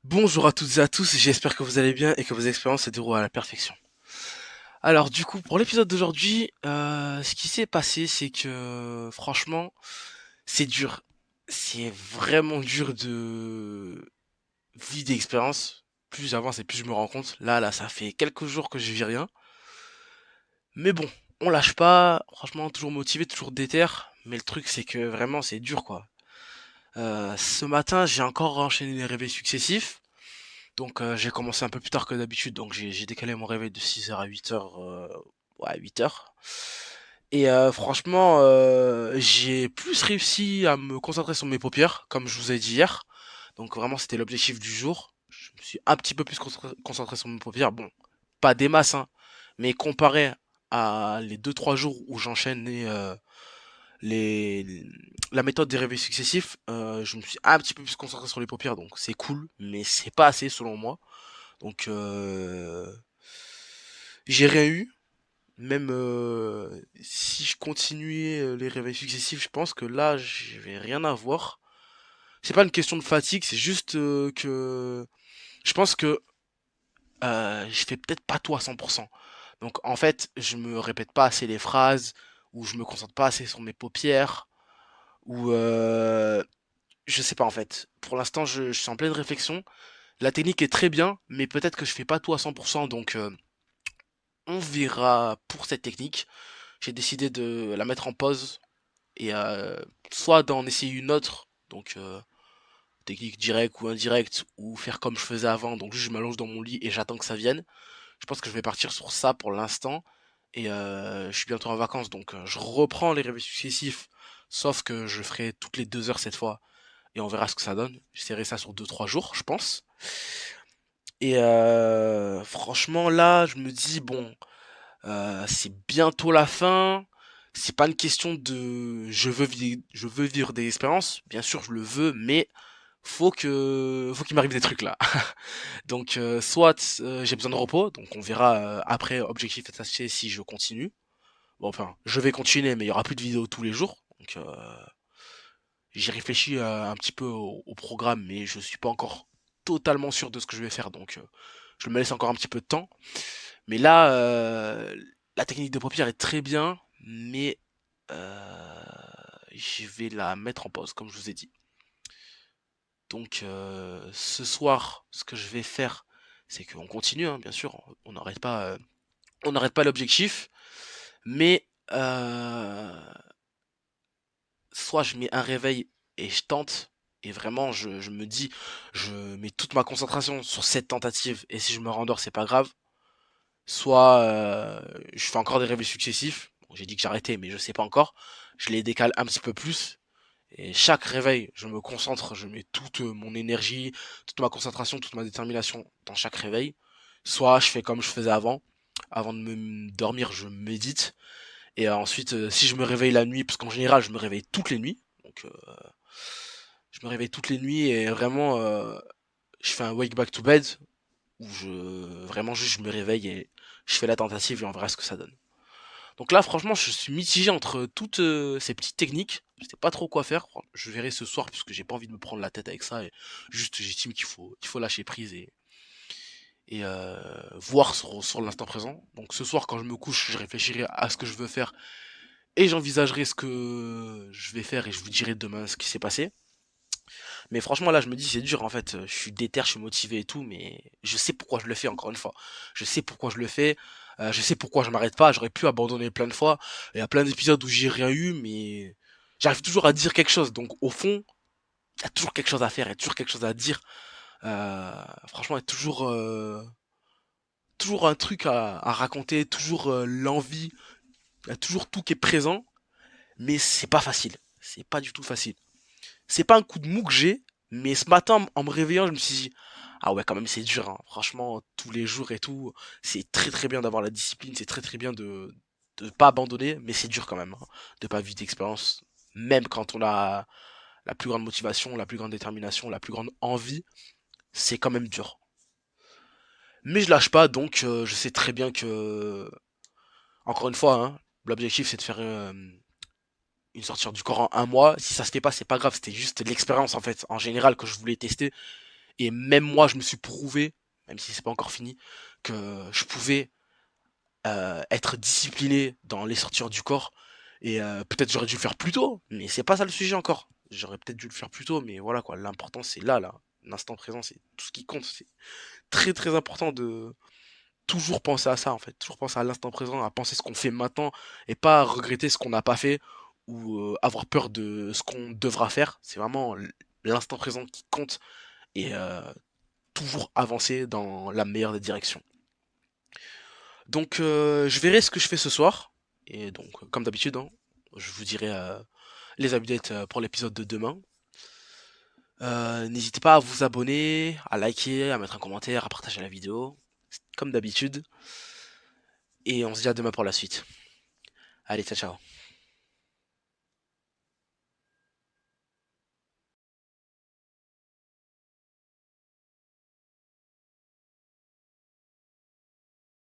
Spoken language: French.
Bonjour à toutes et à tous, j'espère que vous allez bien et que vos expériences se déroulent à la perfection. Alors du coup, pour l'épisode d'aujourd'hui, ce qui s'est passé, c'est que franchement, c'est dur. C'est vraiment dur de vivre des expériences. Plus j'avance et plus je me rends compte. Là, ça fait quelques jours que je vis rien. Mais bon, on lâche pas. Franchement, toujours motivé, toujours déter. Mais le truc, c'est que vraiment, c'est dur quoi. Ce matin, j'ai encore enchaîné les réveils successifs. Donc j'ai commencé un peu plus tard que d'habitude, donc j'ai décalé mon réveil de 6 heures à 8 heures, ouais 8 heures. Et franchement, j'ai plus réussi à me concentrer sur mes paupières, comme je vous ai dit hier. Donc vraiment c'était l'objectif du jour. Je me suis un petit peu plus concentré sur mes paupières. Bon, pas des masses, hein, mais comparé à les deux trois jours où j'enchaînais les la méthode des réveils successifs, je me suis un petit peu plus concentré sur les paupières, donc c'est cool, mais c'est pas assez selon moi. Donc j'ai rien eu. Même si je continuais les réveils successifs, je pense que là, je vais rien avoir. C'est pas une question de fatigue, c'est juste que je pense que je fais peut-être pas tout à 100%. Donc en fait, je me répète pas assez les phrases, ou je me concentre pas assez sur mes paupières, ou je sais pas en fait. Pour l'instant, je suis en pleine réflexion. La technique est très bien, mais peut-être que je fais pas tout à 100%, donc on verra pour cette technique. J'ai décidé de la mettre en pause et soit d'en essayer une autre, donc technique directe ou indirecte, ou faire comme je faisais avant, donc juste je m'allonge dans mon lit et j'attends que ça vienne. Je pense que je vais partir sur ça pour l'instant. Et je suis bientôt en vacances, donc je reprends les réveils successifs, sauf que je ferai toutes les 2 heures cette fois, et on verra ce que ça donne. J'essaierai ça sur 2 3 jours, je pense. Et franchement, là, je me dis, bon, c'est bientôt la fin. C'est pas une question de je veux vivre des expériences. Bien sûr, je le veux, mais faut qu'il m'arrive des trucs là. Donc, soit j'ai besoin de repos, donc on verra après objectif attaché si je continue. Bon, enfin, je vais continuer, mais il y aura plus de vidéos tous les jours. Donc, j'ai réfléchi un petit peu au programme, mais je suis pas encore totalement sûr de ce que je vais faire, donc je me laisse encore un petit peu de temps. Mais là, la technique de paupière est très bien, mais je vais la mettre en pause, comme je vous ai dit. Donc ce soir, ce que je vais faire, c'est qu'on continue, hein, bien sûr, on n'arrête pas l'objectif, mais soit je mets un réveil et je tente, et vraiment je me dis, je mets toute ma concentration sur cette tentative, et si je me rendors, c'est pas grave. Soit je fais encore des réveils successifs. Bon, j'ai dit que j'arrêtais, mais je sais pas encore. Je les décale un petit peu plus. Et chaque réveil, je me concentre, je mets toute mon énergie, toute ma concentration, toute ma détermination dans chaque réveil. Soit je fais comme je faisais avant. Avant de me dormir, je médite. Et ensuite, si je me réveille la nuit, parce qu'en général, je me réveille toutes les nuits. Donc, je me réveille toutes les nuits et vraiment, je fais un wake back to bed où vraiment juste je me réveille et je fais la tentative et on verra ce que ça donne. Donc là, franchement, je suis mitigé entre toutes ces petites techniques. Je sais pas trop quoi faire. Je verrai ce soir puisque j'ai pas envie de me prendre la tête avec ça. Et juste, j'estime qu'il faut lâcher prise et voir sur l'instant présent. Donc ce soir, quand je me couche, je réfléchirai à ce que je veux faire et j'envisagerai ce que je vais faire et je vous dirai demain ce qui s'est passé. Mais franchement, là, je me dis, c'est dur en fait. Je suis déter, je suis motivé et tout, mais je sais pourquoi je le fais encore une fois. Je sais pourquoi je le fais. Je sais pourquoi je m'arrête pas. J'aurais pu abandonner plein de fois. Il y a plein d'épisodes où j'ai rien eu, mais j'arrive toujours à dire quelque chose. Donc au fond, il y a toujours quelque chose à faire, il y a toujours quelque chose à dire. Franchement, il y a toujours un truc à raconter, toujours l'envie. Il y a toujours tout qui est présent, mais c'est pas facile. C'est pas du tout facile. C'est pas un coup de mou que j'ai, mais ce matin, en me réveillant, je me suis dit, ah ouais, quand même, c'est dur, hein. Franchement, tous les jours et tout, c'est très très bien d'avoir la discipline, c'est très très bien de pas abandonner, mais c'est dur quand même, hein, de pas vivre d'expérience. Même quand on a la plus grande motivation, la plus grande détermination, la plus grande envie, c'est quand même dur. Mais je lâche pas, donc je sais très bien que, encore une fois, hein, l'objectif c'est de faire une sortie du corps en un mois. Si ça se fait pas, c'est pas grave, c'était juste l'expérience en fait, en général, que je voulais tester. Et même moi, je me suis prouvé, même si c'est pas encore fini, que je pouvais être discipliné dans les sorties du corps. Et peut-être j'aurais dû le faire plus tôt, mais c'est pas ça le sujet encore. J'aurais peut-être dû le faire plus tôt, mais voilà quoi. L'important c'est là. L'instant présent, c'est tout ce qui compte. C'est très très important de toujours penser à ça en fait. Toujours penser à l'instant présent, à penser ce qu'on fait maintenant et pas regretter ce qu'on n'a pas fait ou avoir peur de ce qu'on devra faire. C'est vraiment l'instant présent qui compte et toujours avancer dans la meilleure des directions. Donc je verrai ce que je fais ce soir. Et donc, comme d'habitude, hein, je vous dirai les updates pour l'épisode de demain. N'hésitez pas à vous abonner, à liker, à mettre un commentaire, à partager la vidéo, comme d'habitude. Et on se dit à demain pour la suite. Allez, ciao ciao.